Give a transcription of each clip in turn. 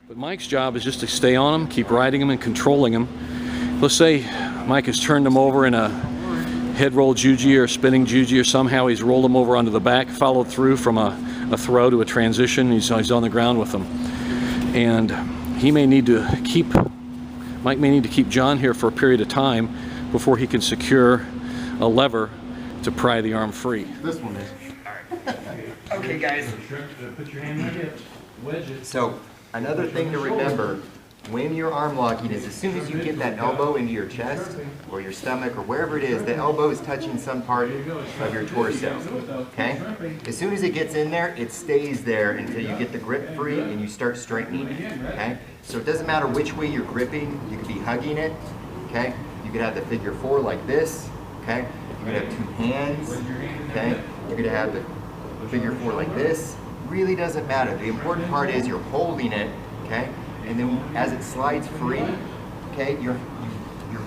But Mike's job is just to stay on him, keep riding him and controlling him. Let's say Mike has turned him over in a head roll juji or spinning juji, or somehow he's rolled him over onto the back, followed through from a throw to a transition. He's on the ground with him. And he may need to keep, Mike may need to keep John here for a period of time before he can secure a lever to pry the arm free. This one is. Okay, guys. Put your hand on the hip, wedge it. So, another thing to remember when you're arm locking is as soon as you get that elbow into your chest or your stomach or wherever it is, the elbow is touching some part of your torso. Okay? As soon as it gets in there, it stays there until you get the grip free and you start straightening it. Okay? So it doesn't matter which way you're gripping, you could be hugging it. Okay? You could have the figure 4 like this. Okay? You could have 2 hands. Okay? You could have the figure 4 like this. Really doesn't matter. The important part is you're holding it, okay? And then as it slides free, okay, your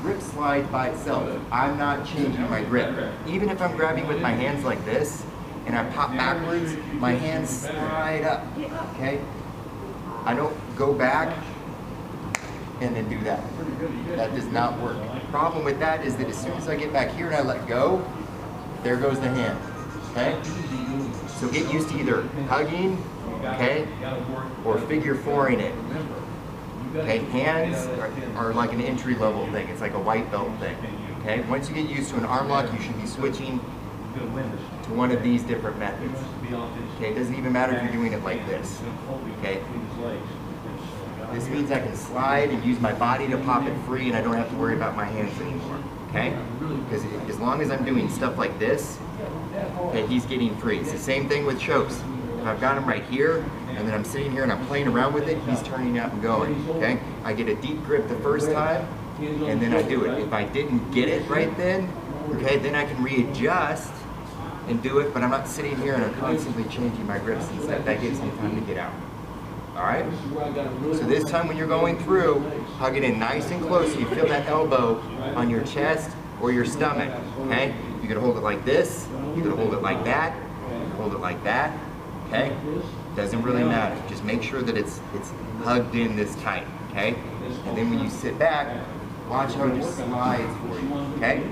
grip slides by itself. I'm not changing my grip. Even if I'm grabbing with my hands like this and I pop backwards, my hands slide up, okay? I don't go back and then do that. That does not work. The problem with that is that as soon as I get back here and I let go, there goes the hand, okay? So get used to either hugging, okay, or figure 4-ing it. Okay, hands are like an entry level thing. It's like a white belt thing. Okay, once you get used to an arm lock, you should be switching to one of these different methods. Okay, it doesn't even matter if you're doing it like this. Okay, this means I can slide and use my body to pop it free, and I don't have to worry about my hands anymore. Okay, because as long as I'm doing stuff like this, okay, he's getting free. It's the same thing with chokes. If I've got him right here, and then I'm sitting here and I'm playing around with it, he's turning out and going, okay? I get a deep grip the first time, and then I do it. If I didn't get it right then, okay, then I can readjust and do it, but I'm not sitting here and I'm constantly changing my grips and stuff. That gives me time to get out. All right? So this time when you're going through, hug it in nice and close so you feel that elbow on your chest or your stomach, okay? You can hold it like this, you can hold it like that, you can hold it like that, okay? Doesn't really matter. Just make sure that it's hugged in this tight, okay? And then when you sit back, watch how it just slides for you, okay?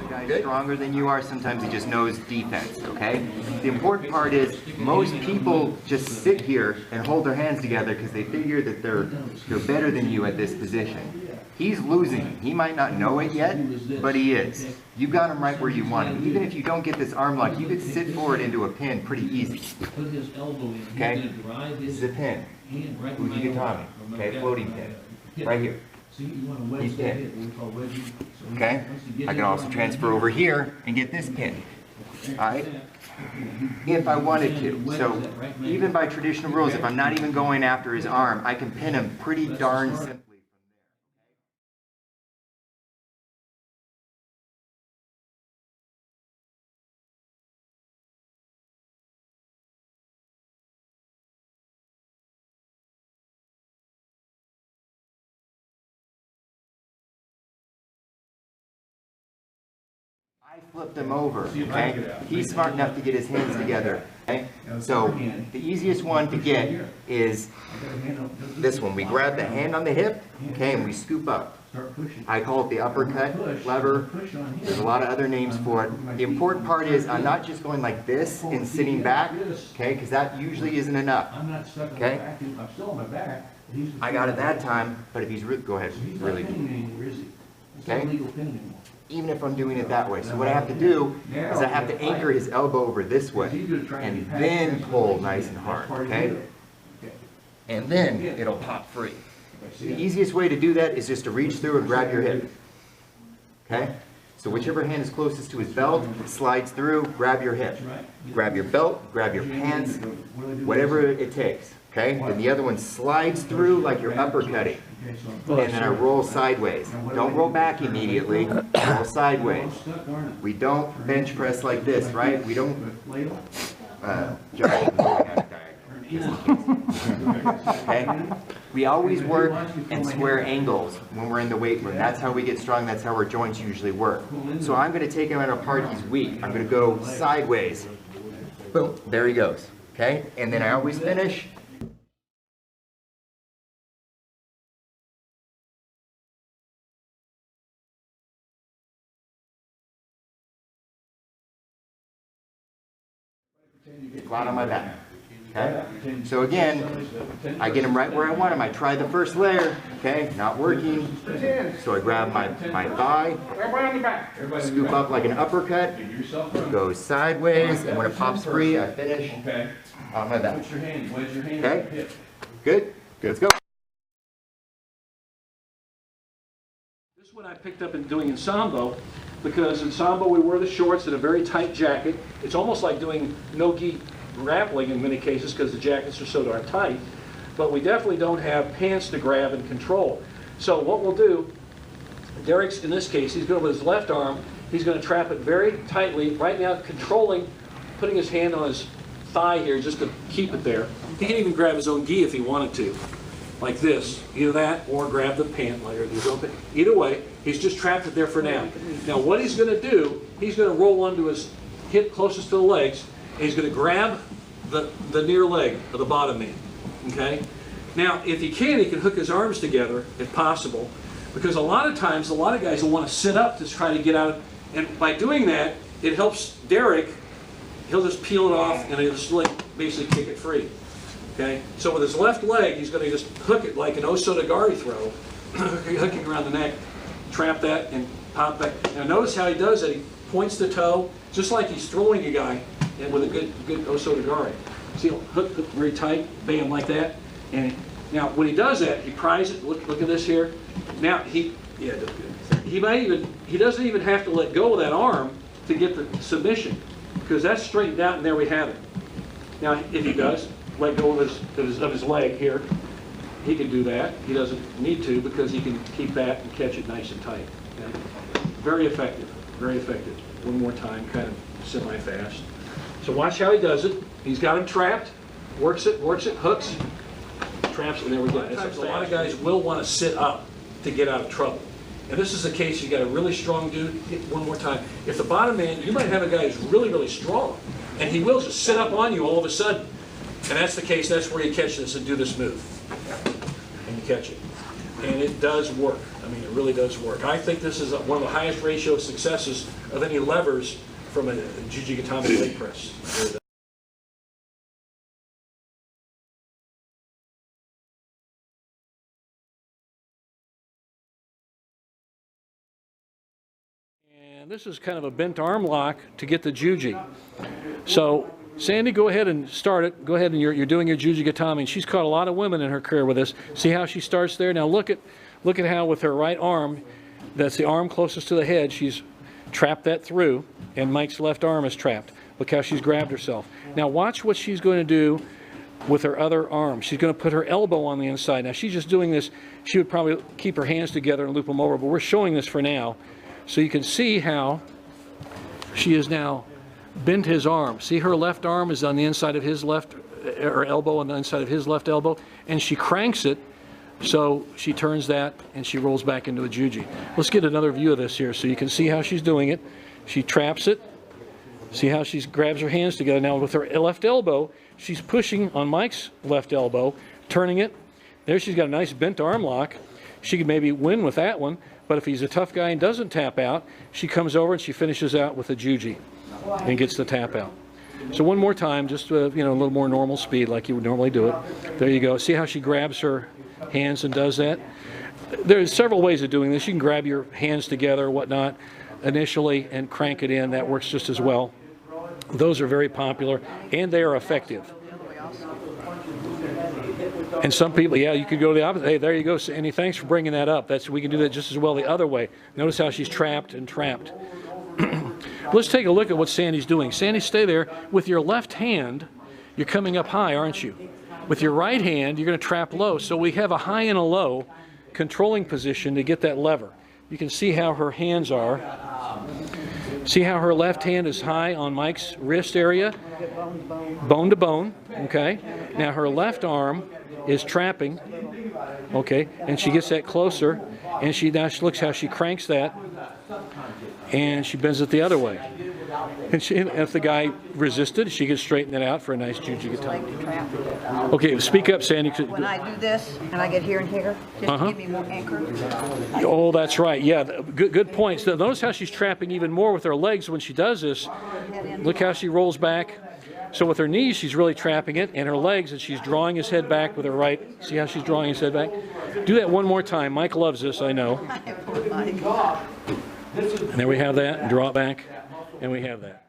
The guy's stronger than you are, sometimes he just knows defense, okay? The important part is most people just sit here and hold their hands together because they figure that they're better than you at this position. He's losing. He might not know it yet, but he is. You got him right where you want him. Even if you don't get this arm lock, you could sit forward into a pin pretty easy. Okay? This is a pin. JUJI GATAME. Okay, floating pin. Right here. He's pinned. Okay? I can also transfer over here and get this pin. Alright? If I wanted to. So, even by traditional rules, if I'm not even going after his arm, I can pin him pretty darn simply. I flipped him over, okay? He's smart enough to get his hands together, okay? So, the easiest one to get is this one. We grab the hand on the hip, okay, and we scoop up. I call it the uppercut lever. There's a lot of other names for it. The important part is I'm not just going like this and sitting back, okay, because that usually isn't enough, okay? I got it that time, but if he's really, go ahead, really, okay? Even if I'm doing it that way. So what I have to do is I have to anchor his elbow over this way and then pull nice and hard, okay? And then it'll pop free. The easiest way to do that is just to reach through and grab your hip, okay? So whichever hand is closest to his belt, slides through, grab your hip. Grab your belt, grab your pants, whatever it takes, okay? Then the other one slides through like you're uppercutting. And then I roll sideways. Don't roll back immediately, roll sideways. We don't bench press like this, right? We don't, okay? We always work in square angles when we're in the weight room. That's how we get strong, that's how our joints usually work. So I'm going to take him at a part he's weak. I'm going to go sideways. Boom, there he goes, okay? And then I always finish flat on my back. Okay? So again, I get him right where I want him. I try the first layer, okay, not working. So I grab my thigh, scoop up like an uppercut, go sideways, and when it pops free, I finish on my back. Okay? Good? Good, let's go. This is what I picked up in doing in Sambo, because in Sambo we wear the shorts and a very tight jacket. It's almost like doing no-gi grappling in many cases because the jackets are so darn tight, but we definitely don't have pants to grab and control. So what we'll do, Derek's in this case, he's going with his left arm, he's going to trap it very tightly, right now controlling, putting his hand on his thigh here just to keep it there. He can even grab his own gi if he wanted to, like this, either that or grab the pant layer. Either way, he's just trapped it there for now. Now what he's going to do, he's going to roll onto his hip closest to the legs, and he's going to grab the near leg of the bottom man. Okay? Now, if he can hook his arms together, if possible, because a lot of times, a lot of guys will want to sit up to try to get out, and by doing that, it helps Derek. He'll just peel it off, and he'll just basically kick it free. Okay? So with his left leg, he's going to just hook it like an Osotogari throw, hooking around the neck, trap that, and pop back. Now notice how he does it. He points the toe, just like he's throwing a guy with a good Osotogari. See, he'll hook very tight, bam, like that. And now when he does that, he pries it. Look at this here. Now he doesn't even have to let go of that arm to get the submission, because that's straightened out, and there we have it. Now if he does let go of his leg here, he can do that. He doesn't need to, because he can keep that and catch it nice and tight. Okay? Very effective, very effective. One more time, kind of semi-fast. So watch how he does it. He's got him trapped, works it, hooks, traps, and there we go. A lot of guys will want to sit up to get out of trouble. And this is the case, you got a really strong dude. One more time. If the bottom man, you might have a guy who's really, really strong, and he will just sit up on you all of a sudden. And that's the case, that's where you catch this and do this move. And you catch it. And it does work. I mean, it really does work. I think this is one of the highest ratio of successes of any levers from a JUJI GATAME leg press. And this is kind of a bent arm lock to get the JUJI. So Sandy, go ahead and start it. Go ahead, and you're doing your JUJI GATAME. And she's caught a lot of women in her career with this. See how she starts there? Now look at how with her right arm, that's the arm closest to the head, she's trapped that through, and Mike's left arm is trapped. Look how she's grabbed herself. Now watch what she's going to do with her other arm. She's going to put her elbow on the inside. Now she's just doing this. She would probably keep her hands together and loop them over, but we're showing this for now. So you can see how she is now bent his arm. See, her left arm is on the inside of his left, her elbow on the inside of his left elbow, and she cranks it, so she turns that and she rolls back into a JUJI. Let's get another view of this here so you can see how she's doing it. She traps it. See how she grabs her hands together. Now with her left elbow, she's pushing on Mike's left elbow, turning it. There she's got a nice bent arm lock. She could maybe win with that one, but if he's a tough guy and doesn't tap out, she comes over and she finishes out with a JUJI and gets the tap out. So one more time, just a little more normal speed like you would normally do it. There you go. See how she grabs her hands and does that? There's several ways of doing this. You can grab your hands together or whatnot initially and crank it in. That works just as well. Those are very popular and they are effective. And some people, yeah, you could go the opposite. Hey, there you go, Sandy. Thanks for bringing that up. We can do that just as well the other way. Notice how she's trapped and trapped. Let's take a look at what Sandy's doing. Sandy, stay there. With your left hand, you're coming up high, aren't you? With your right hand, you're going to trap low. So we have a high and a low controlling position to get that lever. You can see how her hands are. See how her left hand is high on Mike's wrist area? Bone to bone, okay? Now her left arm is trapping, okay? And she gets that closer, and now she looks how she cranks that, and she bends it the other way. And if the guy resisted, she could straighten it out for a nice JUJI GATAME. Okay, speak up, Sandy. When I do this, and I get here and here, just to give me more anchor. Oh, that's right. Yeah, good point. So notice how she's trapping even more with her legs when she does this. Look how she rolls back. So with her knees, she's really trapping it, and her legs, and she's drawing his head back with her right. See how she's drawing his head back? Do that one more time. Mike loves this, I know. And there we have that, and draw it back, and we have that.